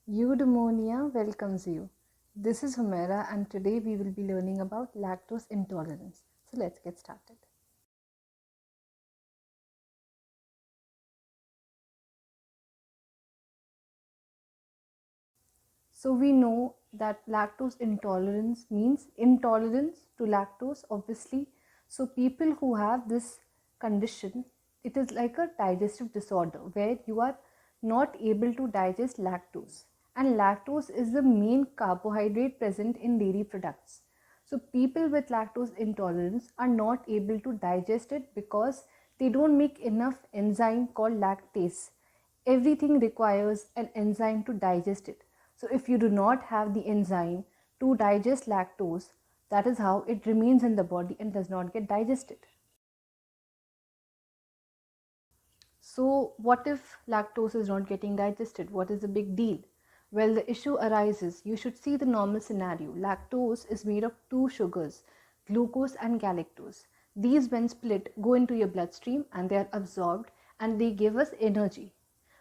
Eudaimonia welcomes you. This is Humaira, and today we will be learning about lactose intolerance. So let's get started. So we know that lactose intolerance means intolerance to lactose, obviously. So people who have this condition, it is like a digestive disorder where you are not able to digest lactose. And lactose is the main carbohydrate present in dairy products. So people with lactose intolerance are not able to digest it because they don't make enough enzyme called lactase. Everything requires an enzyme to digest it. So if you do not have the enzyme to digest lactose, that is how it remains in the body and does not get digested. So what if lactose is not getting digested? What is the big deal? Well, the issue arises. You should see the normal scenario. Lactose is made of two sugars, glucose and galactose. These, when split, go into your bloodstream and they are absorbed and they give us energy.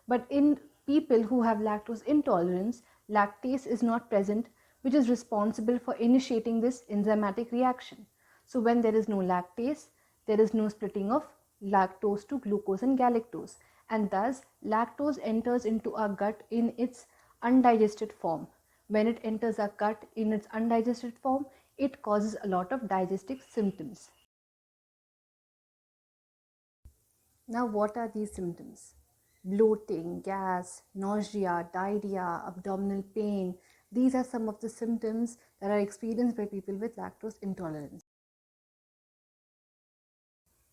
But in people who have lactose intolerance, lactase is not present, which is responsible for initiating this enzymatic reaction. So when there is no lactase, there is no splitting of lactose to glucose and galactose, and thus lactose enters into our gut in its undigested form. When it enters our gut in its undigested form, it causes a lot of digestive symptoms. Now, what are these symptoms? Bloating, gas, nausea, diarrhea, abdominal pain. These are some of the symptoms that are experienced by people with lactose intolerance.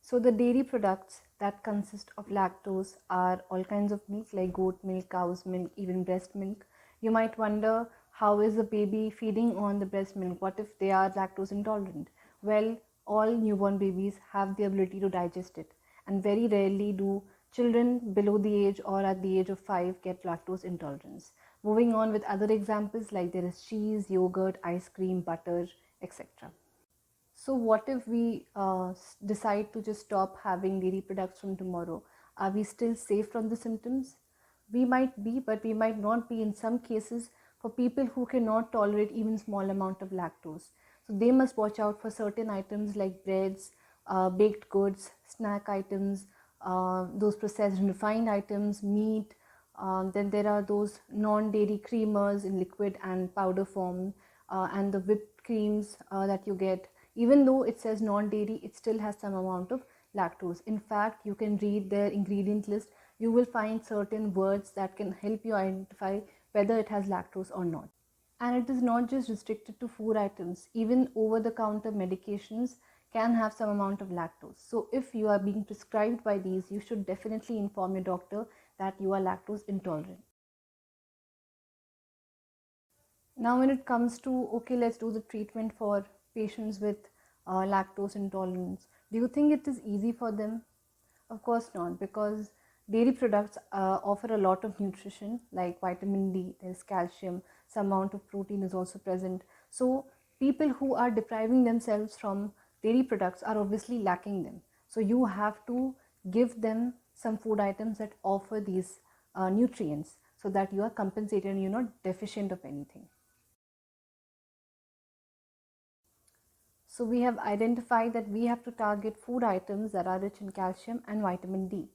So the dairy products that consist of lactose are all kinds of milk like goat milk, cow's milk, even breast milk. You might wonder, how is the baby feeding on the breast milk? What if they are lactose intolerant? Well, all newborn babies have the ability to digest it, and very rarely do children below the age or at the age of 5 get lactose intolerance. Moving on with other examples, like there is cheese, yogurt, ice cream, butter, etc. So what if we decide to just stop having dairy products from tomorrow? Are we still safe from the symptoms? We might be, but we might not be in some cases for people who cannot tolerate even small amount of lactose. So they must watch out for certain items like breads, baked goods, snack items, those processed and refined items, meat. Then there are those non-dairy creamers in liquid and powder form, and the whipped creams that you get. Even though it says non-dairy, it still has some amount of lactose. In fact, you can read their ingredient list. You will find certain words that can help you identify whether it has lactose or not. And it is not just restricted to food items. Even over-the-counter medications can have some amount of lactose. So if you are being prescribed by these, you should definitely inform your doctor that you are lactose intolerant. Now when it comes to, okay, let's do the treatment for patients with lactose intolerance. Do you think it is easy for them? Of course not, because dairy products offer a lot of nutrition like vitamin D, there's calcium, some amount of protein is also present. So people who are depriving themselves from dairy products are obviously lacking them. So you have to give them some food items that offer these nutrients so that you are compensated and you're not deficient of anything. So we have identified that we have to target food items that are rich in calcium and vitamin D.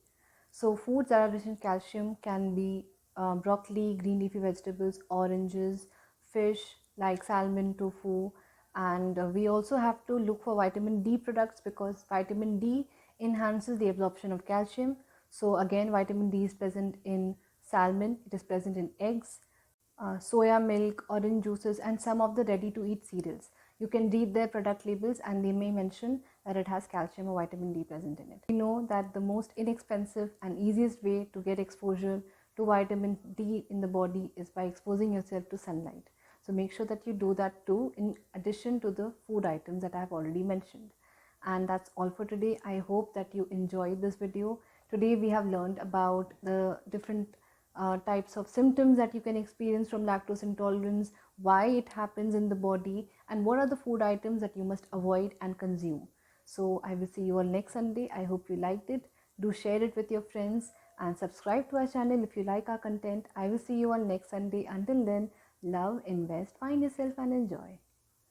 So foods that are rich in calcium can be broccoli, green leafy vegetables, oranges, fish like salmon, tofu, and we also have to look for vitamin D products because vitamin D enhances the absorption of calcium. So again, vitamin D is present in salmon, it is present in eggs, soya milk, orange juices, and some of the ready to eat cereals. You can read their product labels and they may mention that it has calcium or vitamin D present in it. We know that the most inexpensive and easiest way to get exposure to vitamin D in the body is by exposing yourself to sunlight. So make sure that you do that too, in addition to the food items that I have already mentioned. And that's all for today. I hope that you enjoyed this video. Today we have learned about the different types of symptoms that you can experience from lactose intolerance, why it happens in the body, and what are the food items that you must avoid and consume. So I will see you all next Sunday. I hope you liked it. Do share it with your friends, and subscribe to our channel if you like our content. I will see you all next Sunday. Until then, love, invest, find yourself and enjoy.